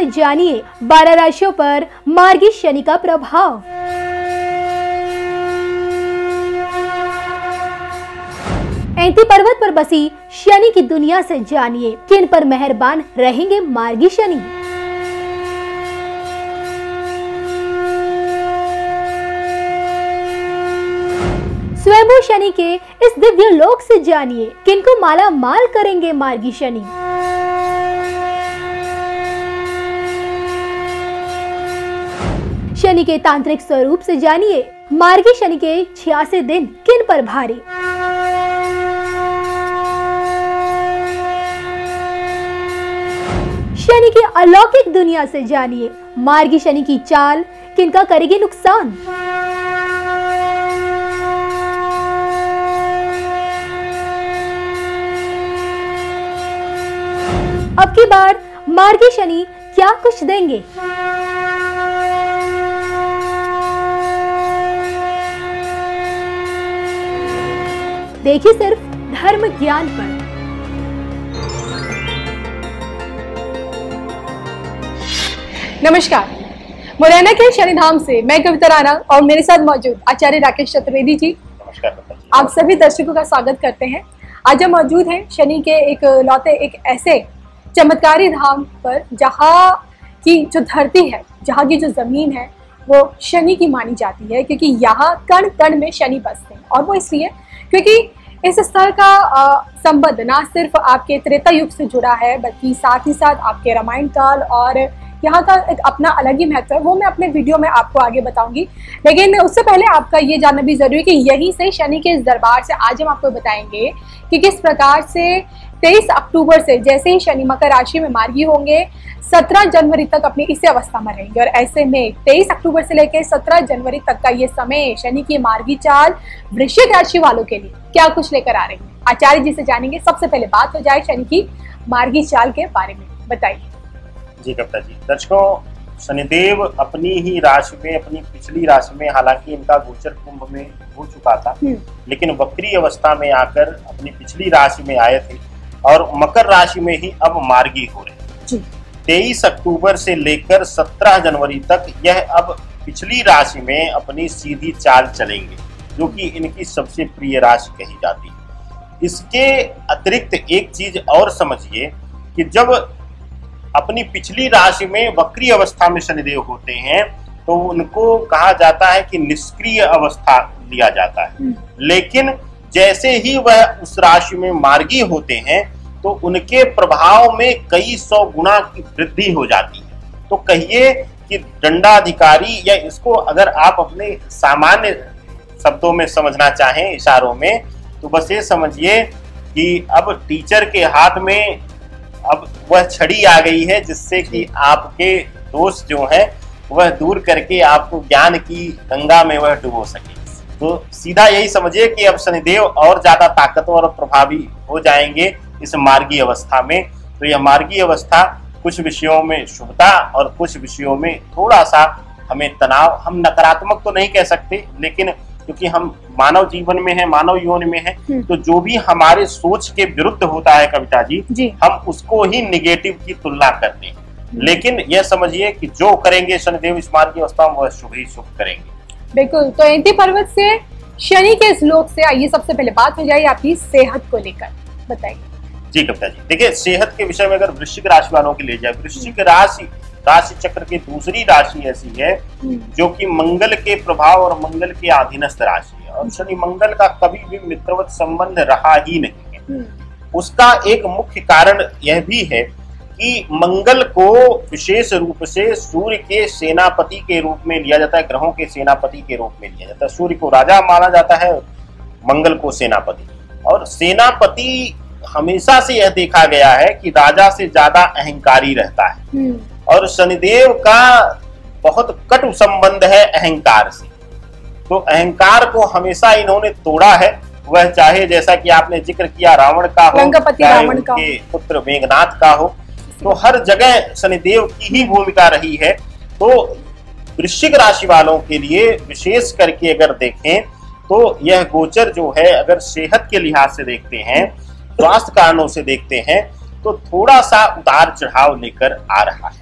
से जानिए 12 राशियों पर मार्गी शनि का प्रभाव। ऐंती पर्वत पर बसी शनि की दुनिया से जानिए किन पर मेहरबान रहेंगे मार्गी शनि। स्वयंभू शनि के इस दिव्य लोक से जानिए किनको माला माल करेंगे मार्गी शनि। शनि के तांत्रिक स्वरूप से जानिए मार्गी शनि के 86 दिन किन पर भारी। शनि की अलौकिक दुनिया से जानिए मार्गी शनि की चाल किनका करेगी नुकसान। अब की बार मार्गी शनि क्या कुछ देंगे। देखिए सिर्फ धर्म ज्ञान पर। नमस्कार, मुरैना के शनिधाम से मैं कविता राणा और मेरे साथ मौजूद आचार्य राकेश चतुर्वेदी जी। नमस्कार। आप सभी दर्शकों का स्वागत करते हैं। आज हम मौजूद हैं शनि के एक ऐसे चमत्कारी धाम पर जहाँ की जो धरती है, जहाँ की जो जमीन है वो शनि की मानी जाती है, क्योंकि यहाँ कण कण में शनि बसते हैं। और वो इसलिए क्योंकि इस स्थल का संबंध ना सिर्फ आपके त्रेता युग से जुड़ा है, बल्कि साथ ही साथ आपके रामायण काल और यहाँ का एक अपना अलग ही महत्व है। वो मैं अपने वीडियो में आपको आगे बताऊंगी, लेकिन उससे पहले आपका ये जानना भी जरूरी है कि यहीं से शनि के इस दरबार से आज हम आपको बताएंगे कि किस प्रकार से 23 अक्टूबर से जैसे ही शनि मकर राशि में मार्गी होंगे 17 जनवरी तक अपनी इसी अवस्था में रहेंगे। और ऐसे में 23 अक्टूबर से लेकर 17 जनवरी तक का ये समय शनि की मार्गी चाल वृश्चिक राशि वालों के लिए क्या कुछ लेकर आ रही है, आचार्य जी से जानेंगे। सबसे पहले बात हो जाए शनि की मार्गी चाल के बारे में, बताइए जी। कविता जी, दर्शकों, शनिदेव अपनी ही राशि में, अपनी पिछली राशि में, हालांकि इनका गोचर कुंभ में हो चुका था, लेकिन वक्री अवस्था में आकर अपनी पिछली राशि में आए थे और मकर राशि में ही अब मार्गी हो रहे। 23 अक्टूबर से लेकर 17 जनवरी तक यह अब पिछली राशि में अपनी सीधी चाल चलेंगे, जो कि इनकी सबसे प्रिय राशि कही जाती है। इसके अतिरिक्त एक चीज और समझिए कि जब अपनी पिछली राशि में वक्री अवस्था में शनिदेव होते हैं तो उनको कहा जाता है कि निष्क्रिय अवस्था लिया जाता है, लेकिन जैसे ही वह उस राशि में मार्गी होते हैं तो उनके प्रभाव में कई 100 गुना की वृद्धि हो जाती है। तो कहिए कि दंडाधिकारी, या इसको अगर आप अपने सामान्य शब्दों में समझना चाहें, इशारों में, तो बस ये समझिए कि अब टीचर के हाथ में अब वह छड़ी आ गई है, जिससे कि आपके दोष जो है वह दूर करके आपको ज्ञान की गंगा में वह डुबो सके। तो सीधा यही समझिए कि अब शनिदेव और ज्यादा ताकतवर और प्रभावी हो जाएंगे इस मार्गी अवस्था में। तो यह मार्गी अवस्था कुछ विषयों में शुभता और कुछ विषयों में थोड़ा सा हमें तनाव, हम नकारात्मक तो नहीं कह सकते, लेकिन क्योंकि हम मानव जीवन में है, मानव योनि में है, तो जो भी हमारे सोच के विरुद्ध होता है कविता जी, हम उसको ही निगेटिव की तुलना करते हैं। लेकिन यह समझिए कि जो करेंगे शनिदेव इस मार्गी अवस्था में वह शुभ ही शुभ करेंगे। बिल्कुल। तो ऐंती पर्वत से शनि के इस लोक से आइए सबसे पहले बात हो जाए आपकी सेहत को लेकर, बताइए जी। कविता जी, देखिए, सेहत के विषय में अगर वृश्चिक राशि वालों की ले जाए, वृश्चिक राशि चक्र की दूसरी राशि ऐसी है जो कि मंगल के प्रभाव और मंगल के अधीनस्थ राशि है, और शनि मंगल का कभी भी मित्रवत संबंध रहा ही नहीं है। उसका एक मुख्य कारण यह भी है कि मंगल को विशेष रूप से सूर्य के सेनापति के रूप में लिया जाता है, ग्रहों के सेनापति के रूप में लिया जाता है। सूर्य को राजा माना जाता है, मंगल को सेनापति। और सेनापति हमेशा से यह देखा गया है कि राजा से ज्यादा अहंकारी रहता है, और शनिदेव का बहुत कटु संबंध है अहंकार से। तो अहंकार को हमेशा इन्होंने तोड़ा है, वह चाहे जैसा कि आपने जिक्र किया रावण का हो, चाहे उनके पुत्र मेघनाथ का हो, तो हर जगह शनिदेव की ही भूमिका रही है। तो वृश्चिक राशि वालों के लिए विशेष करके अगर देखें तो यह गोचर जो है, अगर सेहत के लिहाज से देखते हैं, स्वास्थ्य कारणों से देखते हैं, तो थोड़ा सा उतार चढ़ाव लेकर आ रहा है।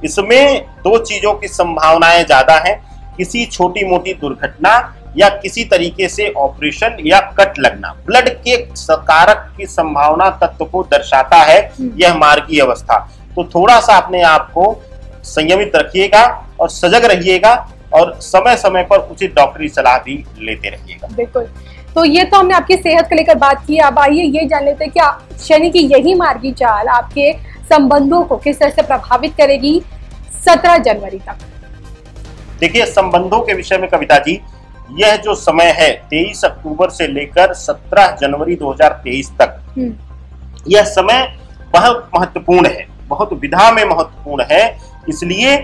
इसमें दो चीजों की संभावनाएं ज्यादा हैं, किसी छोटी मोटी दुर्घटना या किसी तरीके से ऑपरेशन या कट लगना। ब्लड के कारक की संभावना तत्व को दर्शाता है यह मार्गीय अवस्था। तो थोड़ा सा अपने आप को संयमित रखिएगा और सजग रहिएगा और समय समय पर उचित डॉक्टरी सलाह भी लेते रहिएगा। बिल्कुल। तो ये तो हमने आपकी सेहत को लेकर बात की। अब आइए ये जान लेते हैं कि शनि की यही मार्गी चाल आपके संबंधों को किस तरह से प्रभावित करेगी 17 जनवरी तक। देखिए, संबंधों के विषय में कविता जी, यह जो समय है 23 अक्टूबर से लेकर 17 जनवरी 2023 तक, यह समय बहुत महत्वपूर्ण है, बहुत विधा में महत्वपूर्ण है। इसलिए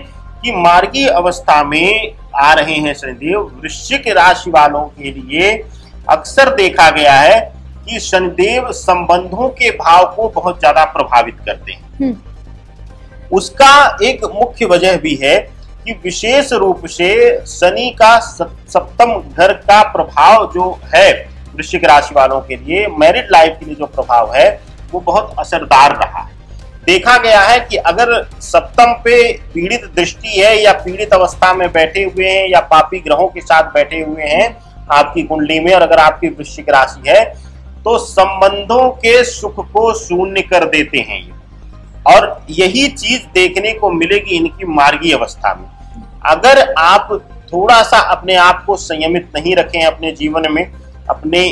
कि मार्गीय अवस्था में आ रहे हैं शनिदेव। वृश्चिक राशि वालों के लिए अक्सर देखा गया है कि शनिदेव संबंधों के भाव को बहुत ज्यादा प्रभावित करते हैं। उसका एक मुख्य वजह भी है कि विशेष रूप से शनि का सप्तम घर का प्रभाव जो है वृश्चिक राशि वालों के लिए, मैरिड लाइफ के लिए जो प्रभाव है वो बहुत असरदार रहा है। देखा गया है कि अगर सप्तम पे पीड़ित दृष्टि है या पीड़ित अवस्था में बैठे हुए हैं या पापी ग्रहों के साथ बैठे हुए हैं आपकी कुंडली में, और अगर आपकी वृश्चिक राशि है, तो संबंधों के सुख को शून्य कर देते हैं ये। और यही चीज देखने को मिलेगी इनकी मार्गीय अवस्था में। अगर आप थोड़ा सा अपने आप को संयमित नहीं रखें अपने जीवन में, अपने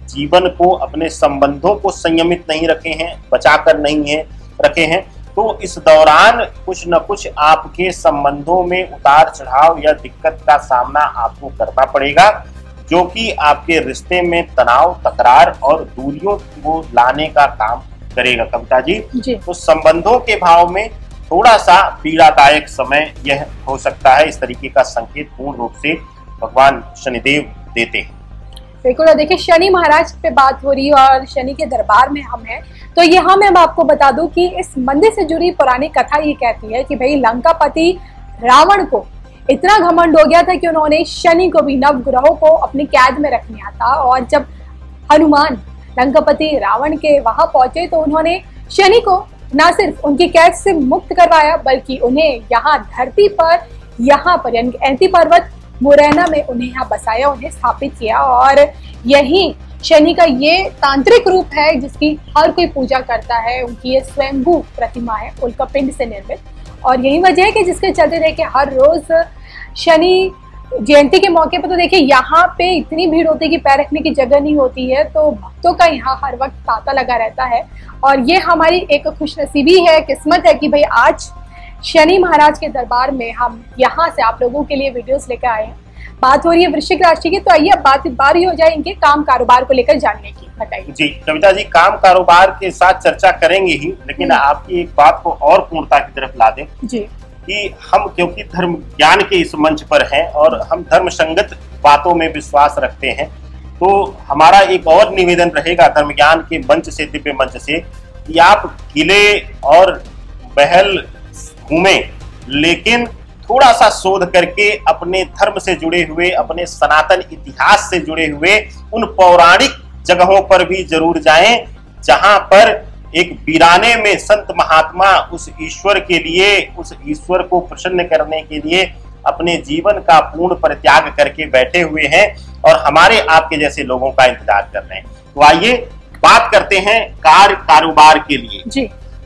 जीवन को, अपने संबंधों को संयमित नहीं रखे हैं, बचाकर नहीं है रखे हैं, तो इस दौरान कुछ न कुछ आपके संबंधों में उतार चढ़ाव या दिक्कत का सामना आपको करना पड़ेगा, जो कि आपके रिश्ते में तनाव, तकरार और दूरियों को लाने का काम करेगा कविता जी। तो संबंधों के भाव में थोड़ा सा पीड़ादायक समय यह हो सकता है। इस तरीके का संकेत पूर्ण रूप से भगवान शनिदेव देते हैं। बिल्कुल। देखिए, शनि महाराज पे बात हो रही है और शनि के दरबार में हम हैं, तो यहाँ मैं आपको बता दूं कि इस मंदिर से जुड़ी पुरानी कथा ये कहती है कि भाई लंकापति रावण को इतना घमंड हो गया था कि उन्होंने शनि को भी, नवग्रहों को अपनी कैद में रख लिया था। और जब हनुमान लंकापति रावण के वहां पहुंचे तो उन्होंने शनि को न सिर्फ उनकी कैद से मुक्त करवाया, बल्कि उन्हें यहाँ धरती पर, यहाँ पर यानी एंती पर्वत मुरैना में उन्हें यहाँ बसाया, उन्हें स्थापित किया। और यही शनि का ये तांत्रिक रूप है जिसकी हर कोई पूजा करता है। उनकी ये स्वयंभू प्रतिमा है उल्का पिंड से निर्मित, और यही वजह है कि जिसके चलते देखिए हर रोज शनि जयंती के मौके पर तो देखिए यहाँ पे इतनी भीड़ होती है कि पैर रखने की जगह नहीं होती है, तो भक्तों का यहाँ हर वक्त तांता लगा रहता है। और ये हमारी एक खुशनसीबी है, किस्मत है कि भाई आज शनि महाराज के दरबार में हम यहाँ से आप लोगों के लिए वीडियोस लेकर आए हैं। बात हो रही है वृश्चिक राशि की, तो आइए अब बारी हो जाए इनके काम कारोबार को लेकर जानने की। बताइए जी कविता जी, काम कारोबार के साथ चर्चा करेंगे ही, लेकिन आपकी एक बात को और पूर्णता की तरफ ला दें जी कि हम क्योंकि धर्म ज्ञान के इस मंच पर हैं और हम धर्म संगत बातों में विश्वास रखते हैं, तो हमारा एक और निवेदन रहेगा धर्म ज्ञान के मंच से, दिव्य मंच से, कि आप किले और महल घूमें, लेकिन थोड़ा सा शोध करके अपने धर्म से जुड़े हुए, अपने सनातन इतिहास से जुड़े हुए उन पौराणिक जगहों पर भी जरूर जाएं, जहां पर एक वीराने में संत महात्मा उस ईश्वर के लिए, उस ईश्वर को प्रसन्न करने के लिए अपने जीवन का पूर्ण परित्याग करके बैठे हुए हैं और हमारे आपके जैसे लोगों का इंतजार कर रहे हैं। तो आइए बात करते हैं कार्य कारोबार के लिए जी।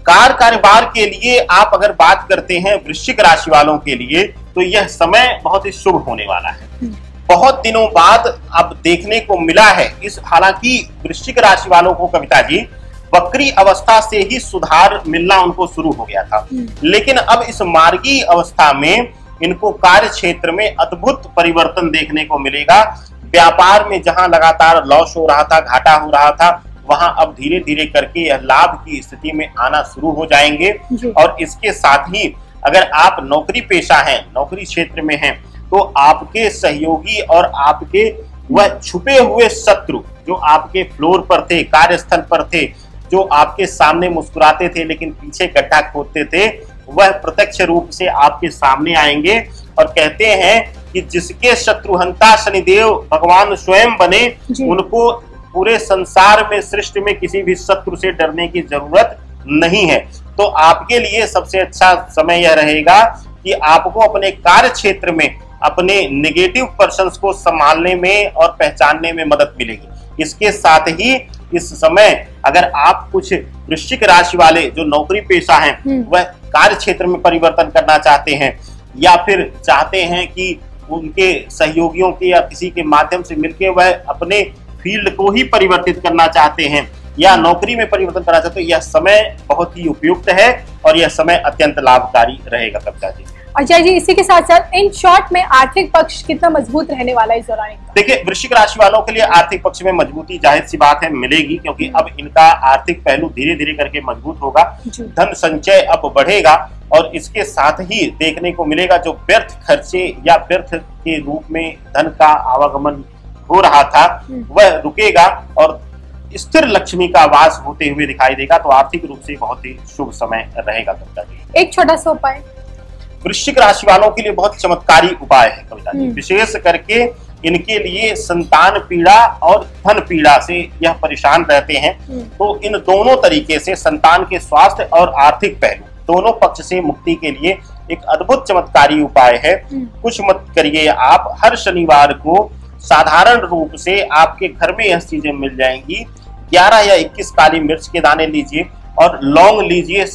कार्य कारोबार के लिए आप अगर बात करते हैं वृश्चिक राशि वालों के लिए, तो यह समय बहुत ही शुभ होने वाला है। बहुत दिनों बाद अब देखने को मिला है इस, हालांकि वृश्चिक राशि वालों को कविता जी वक्री अवस्था से ही सुधार मिलना उनको शुरू हो गया था, लेकिन अब इस मार्गी अवस्था में इनको कार्य क्षेत्र में अद्भुत परिवर्तन देखने को मिलेगा। व्यापार में जहां लगातार लॉस हो रहा था, घाटा हो रहा था, वहां अब धीरे धीरे करके यह लाभ की स्थिति में आना शुरू हो जाएंगे। और इसके साथ ही अगर आप नौकरी पेशा हैं, नौकरी क्षेत्र में हैं, तो आपके सहयोगी और आपके वह छुपे हुए शत्रु जो आपके फ्लोर पर थे, कार्यस्थल पर थे, जो आपके सामने मुस्कुराते थे लेकिन पीछे गड्ढा खोदते थे, वह प्रत्यक्ष रूप से आपके सामने आएंगे। और कहते हैं कि जिसके शत्रुहंता शनिदेव भगवान स्वयं बने, उनको पूरे संसार में, सृष्टि में किसी भी शत्रु से डरने की जरूरत नहीं है। तो आपके लिए सबसे अच्छा समय यह रहेगा कि आपको अपने कार्य क्षेत्र में अपने नेगेटिव पर्सन्स को संभालने में और पहचानने में मदद मिलेगी। इसके साथ ही इस समय अगर आप कुछ वृश्चिक राशि वाले जो नौकरी पेशा हैं वह कार्य क्षेत्र में परिवर्तन करना चाहते हैं, या फिर चाहते हैं कि उनके सहयोगियों के या किसी के माध्यम से मिलकर वह अपने फील्ड को ही परिवर्तित करना चाहते हैं या नौकरी में परिवर्तन करना चाहते हैं, यह समय बहुत ही उपयुक्त है और यह समय अत्यंत लाभकारी रहेगा कविता जी। अजय जी, इसी के साथ साथ इन शॉर्ट में आर्थिक पक्ष कितना मजबूत रहने वाला है इस दौरान? देखिए, वृश्चिक राशि वालों के लिए आर्थिक पक्ष में मजबूती जाहिर सी बात है मिलेगी, क्योंकि अब इनका आर्थिक पहलू धीरे धीरे करके मजबूत होगा, धन संचय अब बढ़ेगा और इसके साथ ही देखने को मिलेगा जो व्यर्थ खर्चे या व्यर्थ के रूप में धन का आवागमन हो रहा था वह रुकेगा और स्थिर लक्ष्मी का वास होते हुए दिखाई देगा। तो आर्थिक रूप से बहुत ही शुभ समय रहेगा कविता जी। एक छोटा सा उपाय वृश्चिक राशि वालों के लिए बहुत चमत्कारी उपाय है कविता जी। विशेष करके इनके लिए संतान पीड़ा और धन पीड़ा से यह परेशान रहते हैं, तो इन दोनों तरीके से संतान के स्वास्थ्य और आर्थिक पहलू दोनों पक्ष से मुक्ति के लिए एक अद्भुत चमत्कारी उपाय है। कुछ मत करिए, आप हर शनिवार को साधारण रूप से आपके घर में यह चीजें मिल जाएंगी। 11 या 21 काली मिर्च के दाने लीजिए और लौंग लीजिए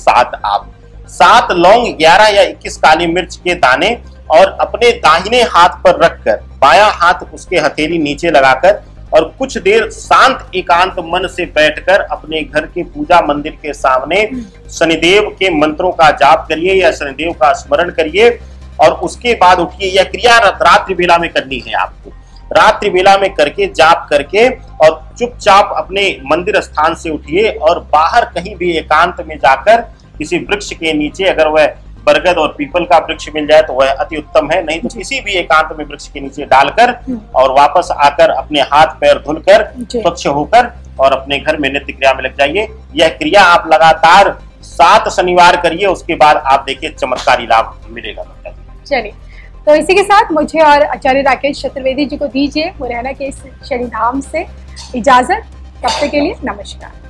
7 लौंग, 11 या 21 काली मिर्च के दाने और अपने दाहिने हाथ पर रखकर बायां हाथ उसके हथेली नीचे लगाकर और कुछ देर शांत एकांत मन से बैठकर अपने घर के पूजा मंदिर के सामने शनिदेव के मंत्रों का जाप करिए या शनिदेव का स्मरण करिए और उसके बाद उठिए। यह क्रिया रात्रि बेला में करनी है आपको, रात्रि बेला में करके जाप करके और चुपचाप अपने मंदिर स्थान से उठिए और बाहर कहीं भी एकांत में जाकर किसी वृक्ष के नीचे, अगर वह बरगद और पीपल का वृक्ष मिल जाए तो वह अति उत्तम है, नहीं तो किसी भी एकांत में वृक्ष के नीचे डालकर और वापस आकर अपने हाथ पैर धुलकर स्वच्छ होकर और अपने घर में नित्य क्रिया में लग जाइए। यह क्रिया आप लगातार 7 शनिवार करिए, उसके बाद आप देखिए चमत्कारी लाभ मिलेगा। चलिए, तो इसी के साथ मुझे और आचार्य राकेश चतुर्वेदी जी को दीजिए मुरैना के इस शनिधाम से इजाजत। तब तक के लिए नमस्कार।